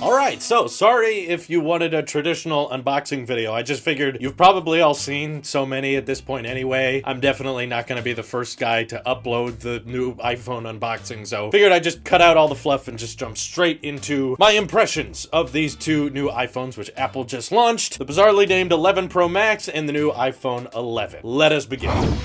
Alright, so sorry if you wanted a traditional unboxing video. I just figured you've probably all seen so many at this point anyway. I'm definitely not going to be the first guy to upload the new iPhone unboxing, so figured I'd just cut out all the fluff and just jump straight into my impressions of these two new iPhones which Apple just launched, the bizarrely named 11 Pro Max and the new iPhone 11. Let us begin.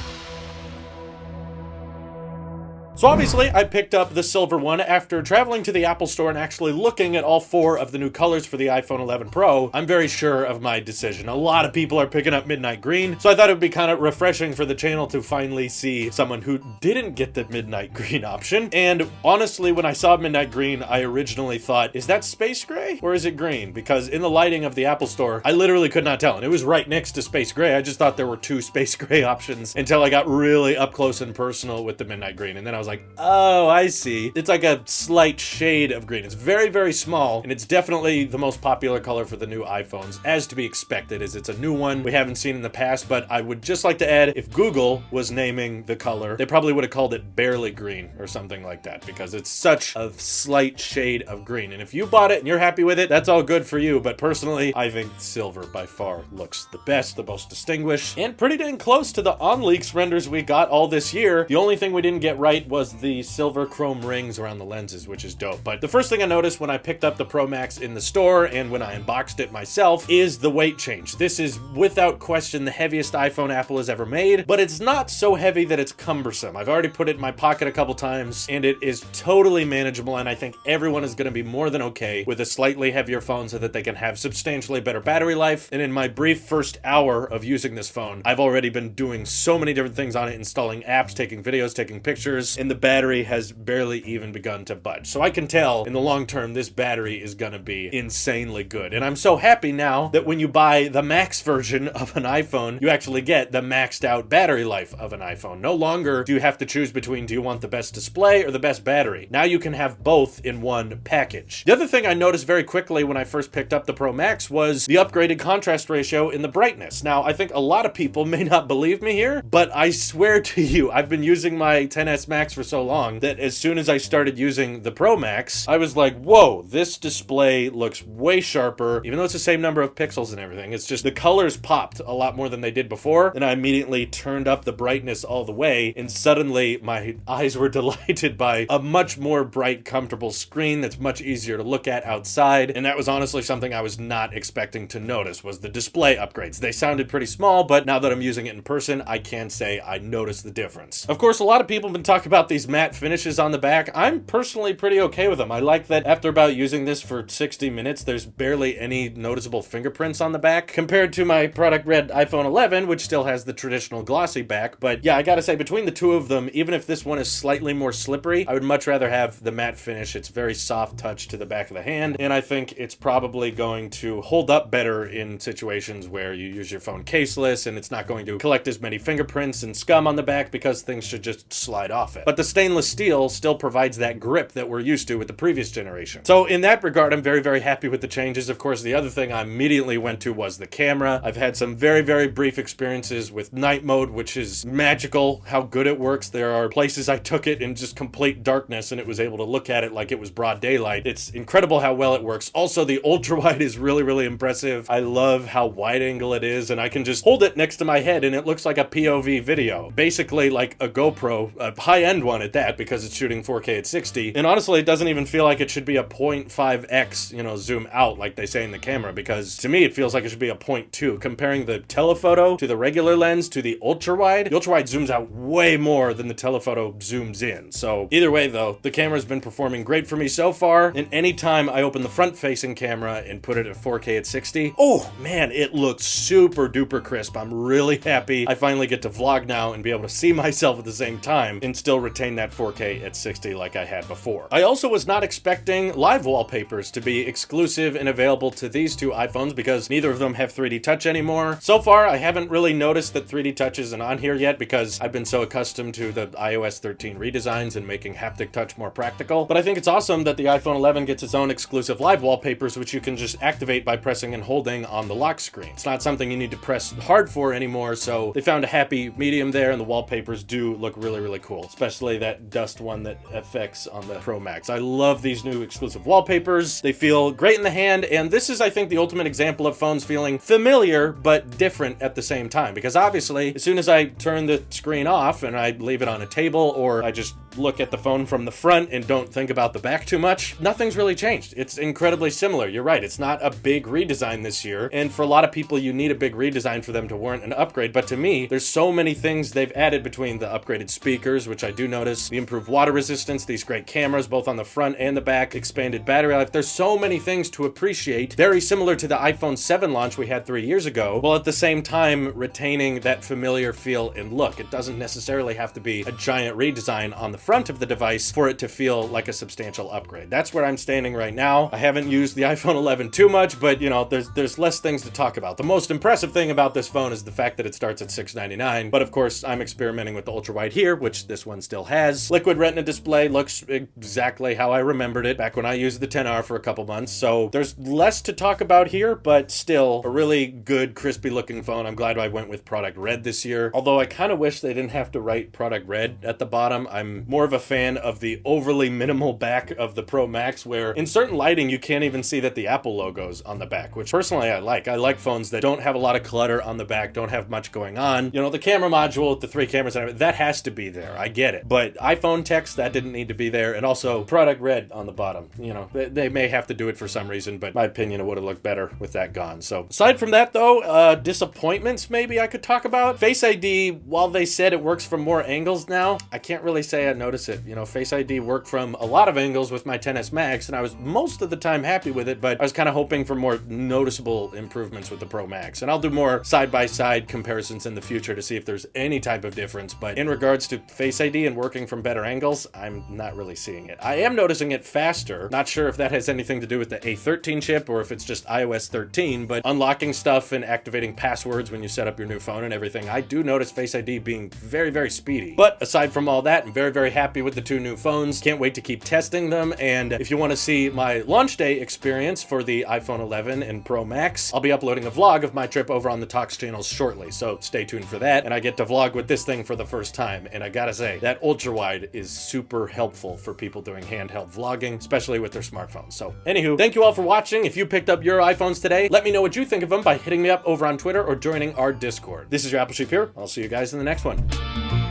So obviously, I picked up the silver one after traveling to the Apple Store and actually looking at all four of the new colors for the iPhone 11 Pro. I'm very sure of my decision. A lot of people are picking up midnight green, so I thought it would be kind of refreshing for the channel to finally see someone who didn't get the midnight green option. And honestly, when I saw midnight green, I originally thought, is that space gray or is it green? Because in the lighting of the Apple Store, I literally could not tell. And it was right next to space gray. I just thought there were two space gray options until I got really up close and personal with the midnight green. And then I was like, oh, I see. It's like a slight shade of green. It's very, very small, and it's definitely the most popular color for the new iPhones, as to be expected, as it's a new one we haven't seen in the past. But I would just like to add, if Google was naming the color, they probably would have called it barely green or something like that, because it's such a slight shade of green. And if you bought it and you're happy with it, that's all good for you. But personally, I think silver by far looks the best, the most distinguished, and pretty dang close to the on-leaks renders we got all this year. The only thing we didn't get right was the silver chrome rings around the lenses, which is dope. But the first thing I noticed when I picked up the Pro Max in the store and when I unboxed it myself is the weight change. This is without question the heaviest iPhone Apple has ever made, but it's not so heavy that it's cumbersome. I've already put it in my pocket a couple times and it is totally manageable, and I think everyone is going to be more than okay with a slightly heavier phone so that they can have substantially better battery life. And in my brief first hour of using this phone, I've already been doing so many different things on it, installing apps, taking videos, taking pictures, and the battery has barely even begun to budge. So I can tell in the long term this battery is gonna be insanely good. And I'm so happy now that when you buy the max version of an iPhone, you actually get the maxed out battery life of an iPhone. No longer do you have to choose between, do you want the best display or the best battery? Now you can have both in one package. The other thing I noticed very quickly when I first picked up the Pro Max was the upgraded contrast ratio in the brightness. Now, I think a lot of people may not believe me here, but I swear to you, I've been using my XS Max for so long that as soon as I started using the Pro Max, I was like, whoa, this display looks way sharper. Even though it's the same number of pixels and everything, it's just the colors popped a lot more than they did before. And I immediately turned up the brightness all the way, and suddenly my eyes were delighted by a much more bright, comfortable screen that's much easier to look at outside. And that was honestly something I was not expecting to notice, was the display upgrades. They sounded pretty small, but now that I'm using it in person, I can say I noticed the difference. Of course, a lot of people have been talking about these matte finishes on the back. I'm personally pretty okay with them. I like that after about using this for 60 minutes, there's barely any noticeable fingerprints on the back compared to my product red iPhone 11, which still has the traditional glossy back. But yeah, I gotta say, between the two of them, even if this one is slightly more slippery, I would much rather have the matte finish. It's very soft touch to the back of the hand, and I think it's probably going to hold up better in situations where you use your phone caseless, and it's not going to collect as many fingerprints and scum on the back because things should just slide off it. But the stainless steel still provides that grip that we're used to with the previous generation. So in that regard, I'm very, very happy with the changes. Of course, the other thing I immediately went to was the camera. I've had some very, very brief experiences with night mode, which is magical how good it works. There are places I took it in just complete darkness and it was able to look at it like it was broad daylight. It's incredible how well it works. Also, the ultra wide is really, really impressive. I love how wide angle it is, and I can just hold it next to my head and it looks like a POV video. Basically like a GoPro, a high-end one at that, because it's shooting 4K at 60. And honestly, it doesn't even feel like it should be a 0.5x, zoom out like they say in the camera, because to me, it feels like it should be a 0.2. Comparing the telephoto to the regular lens to the ultra-wide zooms out way more than the telephoto zooms in. So either way though, the camera's been performing great for me so far, and anytime I open the front-facing camera and put it at 4K at 60, oh man, it looks super duper crisp. I'm really happy I finally get to vlog now and be able to see myself at the same time and still retain that 4K at 60 like I had before. I also was not expecting live wallpapers to be exclusive and available to these two iPhones because neither of them have 3D Touch anymore. So far, I haven't really noticed that 3D Touch isn't on here yet because I've been so accustomed to the iOS 13 redesigns and making haptic touch more practical. But I think it's awesome that the iPhone 11 gets its own exclusive live wallpapers, which you can just activate by pressing and holding on the lock screen. It's not something you need to press hard for anymore, so they found a happy medium there, and the wallpapers do look really, really cool, especially especially that dust one that affects on the Pro Max. I love these new exclusive wallpapers. They feel great in the hand, and this is, I think, the ultimate example of phones feeling familiar but different at the same time, because obviously as soon as I turn the screen off and I leave it on a table, or I just look at the phone from the front and don't think about the back too much, nothing's really changed. It's incredibly similar. You're right, it's not a big redesign this year, and for a lot of people you need a big redesign for them to warrant an upgrade, but to me there's so many things they've added, between the upgraded speakers, which I do notice, the improved water resistance, these great cameras both on the front and the back, expanded battery life. There's so many things to appreciate, very similar to the iPhone 7 launch we had 3 years ago, while at the same time retaining that familiar feel and look. It doesn't necessarily have to be a giant redesign on the front of the device for it to feel like a substantial upgrade. That's where I'm standing right now. I haven't used the iPhone 11 too much, but you know, there's less things to talk about. The most impressive thing about this phone is the fact that it starts at $699, but of course I'm experimenting with the ultra wide here, which this one still has. Liquid Retina display looks exactly how I remembered it back when I used the 10R for a couple months, so there's less to talk about here, but still a really good, crispy looking phone. I'm glad I went with product red this year, although I kind of wish they didn't have to write product red at the bottom. I'm more of a fan of the overly minimal back of the Pro Max, where in certain lighting you can't even see that the Apple logo's on the back, which personally I like. I like phones that don't have a lot of clutter on the back, don't have much going on. You know, the camera module, the 3 cameras, and everything, that has to be there. I get it. But iPhone text, that didn't need to be there. And also product red on the bottom. You know, they may have to do it for some reason, but in my opinion, it would have looked better with that gone. So aside from that though, disappointments maybe I could talk about. Face ID, while they said it works from more angles now, I can't really say I notice it. You know, Face ID worked from a lot of angles with my XS Max, and I was most of the time happy with it, but I was kind of hoping for more noticeable improvements with the Pro Max. And I'll do more side-by-side comparisons in the future to see if there's any type of difference, but in regards to Face ID and working from better angles, I'm not really seeing it. I am noticing it faster. Not sure if that has anything to do with the A13 chip or if it's just iOS 13, but unlocking stuff and activating passwords when you set up your new phone and everything, I do notice Face ID being very, very speedy. But aside from all that, I'm very, very happy with the 2 new phones. Can't wait to keep testing them, and if you want to see my launch day experience for the iPhone 11 and Pro Max, I'll be uploading a vlog of my trip over on the Talks channel shortly, so stay tuned for that. And I get to vlog with this thing for the first time, and I gotta say, that ultra wide is super helpful for people doing handheld vlogging, especially with their smartphones. So anywho, thank you all for watching. If you picked up your iPhones today, let me know what you think of them by hitting me up over on Twitter or joining our Discord. This is your Apple Sheep here. I'll see you guys in the next one.